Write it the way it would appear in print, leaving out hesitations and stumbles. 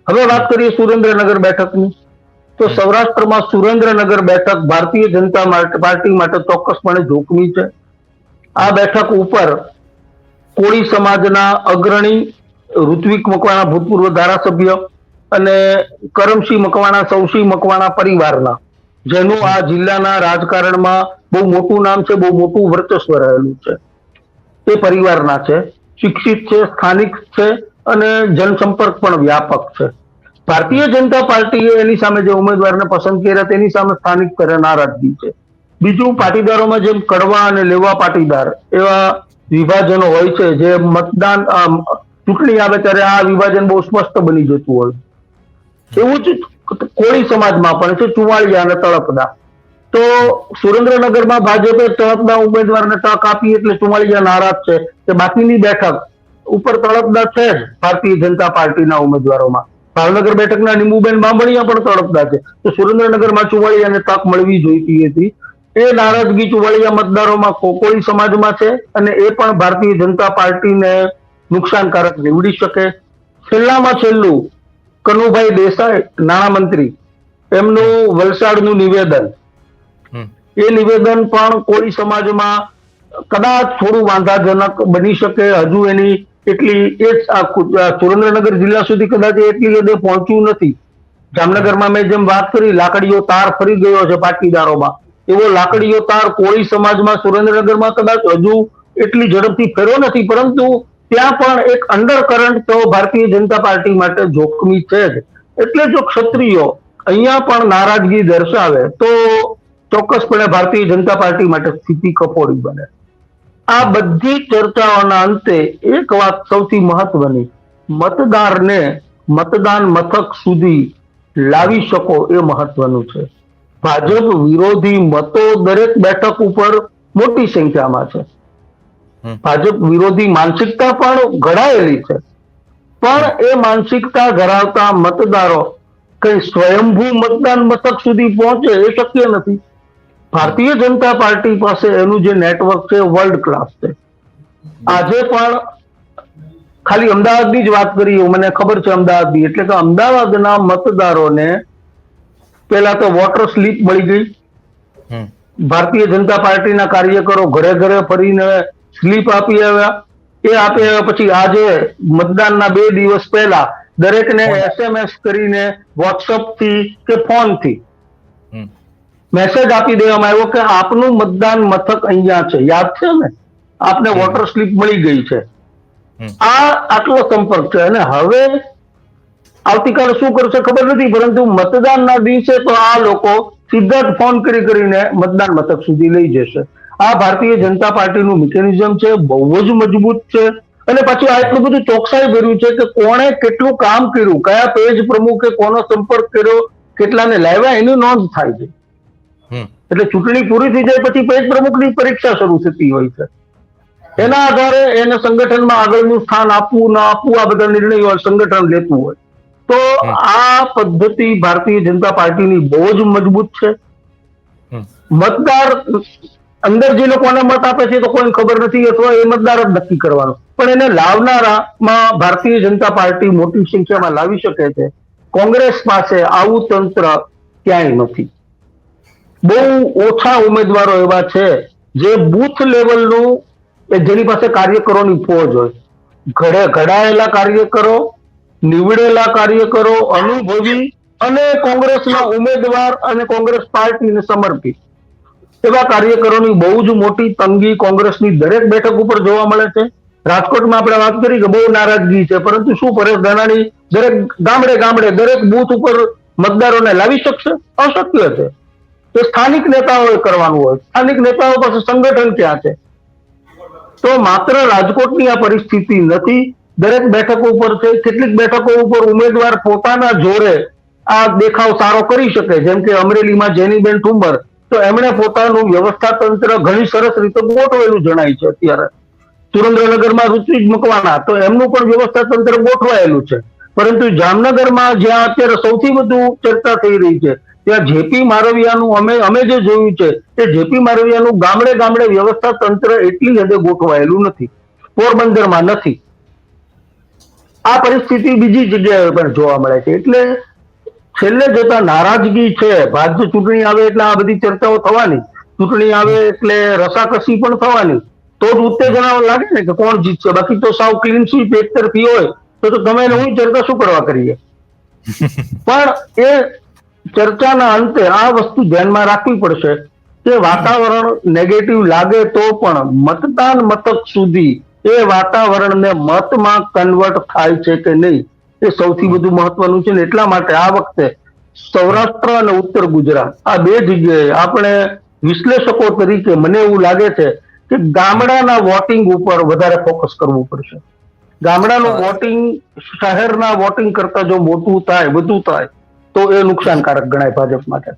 હવે વાત કરીએ સુરેન્દ્રનગર બેઠકની, તો સૌરાષ્ટ્રમાં સુરેન્દ્રનગર બેઠક ભારતીય જનતા પાર્ટી માટે ચોક્કસપણે જોખમી છે. આ બેઠક ઉપર કોળી સમાજના અગ્રણી ઋત્વિક મકવાણા ભૂતપૂર્વ ધારાસભ્ય અને કરમસિંહ મકવાણા સૌસિંહ મકવાણા પરિવારના, જેનું આ જિલ્લાના રાજકારણમાં બહુ મોટું નામ છે, બહુ મોટું વર્ચસ્વ રહેલું છે, એ પરિવારના છે. શિક્ષિત છે, સ્થાનિક છે અને જનસંપર્ક પણ વ્યાપક છે. ભારતીય જનતા પાર્ટીએ એની સામે જે ઉમેદવારને પસંદ કર્યા તેની સામે સ્થાનિક સ્તરે નારાજગી છે. બીજું, પાટીદારોમાં જેમ કડવા અને લેવા પાટીદાર એવા વિભાજનો હોય છે, જે મતદાન ચૂંટણી આવે ત્યારે આ વિભાજન બહુ સ્પષ્ટ બની જતું હોય, એવું જ કોળી સમાજમાં પણ છે, ચુવાળિયા અને તળપદા. તો સુરેન્દ્રનગરમાં ભાજપે તળપદા ઉમેદવારને તક આપી એટલે ચુવાળિયા નારાજ છે કે બાકીની બેઠક ઉપર તળપદા છે જ ભારતીય જનતા પાર્ટીના ઉમેદવારોમાં. ભાવનગર બેઠકના નીમુબેન બાંભણિયા પણ તળપદા છે, તો સુરેન્દ્રનગરમાં ચુવાળિયાને તક મળવી જોઈતી હતી. એ નારાજગી ચુવાળિયા મતદારોમાં કોળી સમાજમાં છે અને એ પણ ભારતીય જનતા પાર્ટીને નુકસાનકારક નીવડી શકે. છેલ્લામાં છેલ્લું, કનુભાઈ દેસાઈ નાણામંત્રી, એમનું વલસાડનું નિવેદન, એ નિવેદન પણ કોળી સમાજમાં કદાચ થોડું વાંધાજનક બની શકે. હજુ એની એટલી સુરેન્દ્રનગર જિલ્લા સુધી કદાચ એટલી હદે પહોંચ્યું નથી. જામનગરમાં મેં જેમ વાત કરી, લાકડીઓ તાર ફરી ગયો છે પાટીદારોમાં, એવો લાકડીઓ તાર કોળી સમાજમાં સુરેન્દ્રનગરમાં કદાચ હજુ એટલી ઝડપથી ફેરો નથી, પરંતુ ત્યાં પણ એક અંડર કરંટ તો ભારતીય જનતા પાર્ટી માટે જોખમી છે જ. એટલે જો ક્ષત્રિયો અહીંયા પણ નારાજગી દર્શાવે તો ચોક્કસપણે ભારતીય જનતા પાર્ટી માટે સ્થિતિ કફોડી બને. આ બધી ચર્ચાઓના અંતે એક વાત સૌથી મહત્વની, મતદારને મતદાન મથક સુધી લાવી શકો એ મહત્વનું છે. ભાજપ વિરોધી મતો દરેક બેઠક ઉપર મોટી સંખ્યામાં છે. ભાજપ વિરોધી માનસિકતા પણ ઘડાયેલી છે, પણ એ માનસિકતા ધરાવતા મતદારો કઈ સ્વયંભૂ મતદાન મથક સુધી પહોંચે એ શક્ય નથી. ભારતીય જનતા પાર્ટી પાસે એનું જે નેટવર્ક છે વર્લ્ડ ક્લાસ છે. આજે પણ ખાલી અમદાવાદની જ વાત કરીએ, મને ખબર છે અમદાવાદની, એટલે કે અમદાવાદના મતદારોને પેલા તો વોટર સ્લીપ મળી ગઈ. ભારતીય જનતા પાર્ટીના કાર્યકરો ઘરે ઘરે ફરીને સ્લીપ આપી આવ્યા. એ આપી આવ્યા પછી આજે મતદાનના 2 દિવસ પહેલા દરેકને SMS કરીને વોટ્સઅપ થી કે ફોન થી મેસેજ આપી દેવામાં આવ્યો કે આપનું મતદાન મથક અહીંયા છે, યાદ છે ને, આપને વોટર સ્લીપ મળી ગઈ છે. આ આટલો સંપર્ક છે. અને હવે આવતીકાલે શું કરશે ખબર નથી, પરંતુ મતદાનના દિવસે તો આ લોકો સીધા જ ફોન કરીને મતદાન મથક સુધી લઈ જશે. આ ભારતીય જનતા પાર્ટીનું મિકેનિઝમ છે, બહુ જ મજબૂત છે. અને પાછું આ એટલું બધું ચોકસાઈ ભર્યું છે કે કોણે કેટલું કામ કર્યું, કયા પેજ પ્રમુખે કોનો સંપર્ક કર્યો, કેટલાને લાવ્યા, એની નોંધ થાય છે. એટલે ચૂંટણી પૂરી થઈ જાય પછી પેજ પ્રમુખની પરીક્ષા શરૂ થતી હોય છે. એના આધારે એને સંગઠનમાં આગળનું સ્થાન આપવું ન આપવું આ બધા નિર્ણયો સંગઠન લેતું હોય. તો આ પદ્ધતિ ભારતીય જનતા પાર્ટીની બહુ જ મજબૂત છે. મતદાર અંદર જે લોકોને મત આપે છે તો કોઈને ખબર નથી, અથવા એ મતદાર જ નક્કી કરવાનો, પણ એને લાવનારામાં ભારતીય જનતા પાર્ટી મોટી સંખ્યામાં લાવી શકે છે. કોંગ્રેસ પાસે આવું તંત્ર ક્યાંય નથી. બહુ ઓછા ઉમેદવારો એવા છે જે બૂથ લેવલનું, જેની પાસે કાર્યકરોની ફોજ હોય, ઘડાયેલા કાર્યકરો, નીવડેલા કાર્યકરો, અનુભવી અને કોંગ્રેસના ઉમેદવાર અને કોંગ્રેસ પાર્ટીને સમર્પિત એવા કાર્યકરોની બહુ જ મોટી તંગી કોંગ્રેસની દરેક બેઠક ઉપર જોવા મળે છે. રાજકોટમાં આપણે વાત કરી કે બહુ નારાજગી છે, પરંતુ શું પરેશ ધાનાણી દરેક ગામડે દરેક બૂથ ઉપર મતદારોને લાવી શકશે? અશક્ય છે. તો સ્થાનિક નેતાઓએ કરવાનું હોય. સ્થાનિક નેતાઓ પાસે સંગઠન ક્યાં છે? તો માત્ર રાજકોટની આ પરિસ્થિતિ નથી, દરેક બેઠકો ઉપર છે. કેટલીક બેઠકો ઉપર ઉમેદવાર પોતાના જોરે આ દેખાવ સારો કરી શકે, જેમ કે અમરેલીમાં જેનીબેન ઠુંબર, તો એમણે પોતાનું વ્યવસ્થા તંત્ર ઘણી સરસ રીતે ગોઠવેલું જણાય છે અત્યારે. સુરેન્દ્રનગરમાં ઋત્વિક મકવાણા, તો એમનું પણ વ્યવસ્થા તંત્ર ગોઠવાયેલું છે. પરંતુ જામનગરમાં જ્યાં અત્યારે સૌથી વધુ ચર્ચા થઈ રહી છે, ત્યાં જેપી મારવિયાનું અમે જે જોયું છે એ જેપી મારવિયાનું ગામડે વ્યવસ્થા તંત્ર એટલી હદે ગોઠવાયેલું નથી. પોરબંદરમાં નથી. આ પરિસ્થિતિ બીજી જગ્યાએ પણ જોવા મળે છે. એટલે છેલ્લે જતા નારાજગી છે. ભાજપ ચૂંટણી આવે એટલે આ બધી ચર્ચાઓ થવાની, ચૂંટણી આવે એટલે રસાકસી પણ થવાની, તો જ ઉત્તેજના લાગે ને કે કોણ જીતશે. બાકી તો સાવ ક્લીન સ્વીપ એક તરફી હોય તો તમે હું ચર્ચા શું કરવા કરીએ. પણ એ ચર્ચાના અંતે આ વસ્તુ ધ્યાનમાં રાખવી પડશે કે વાતાવરણ નેગેટિવ લાગે તો પણ મતદાન મથક સુધી એ વાતાવરણને મતમાં કન્વર્ટ થાય છે કે નહીં, એ સૌથી વધુ મહત્વનું છે. ને એટલા માટે આ વખતે સૌરાષ્ટ્ર અને ઉત્તર ગુજરાત આ બે જગ્યાએ આપણે વિશ્લેષકો તરીકે મને એવું લાગે છે કે ગામડાના વોટિંગ ઉપર વધારે ફોકસ કરવું પડશે. ગામડાનું વોટિંગ શહેરના વોટિંગ કરતા જો મોટું થાય, વધુ થાય, તો એ નુકસાનકારક ગણાય ભાજપ માટે.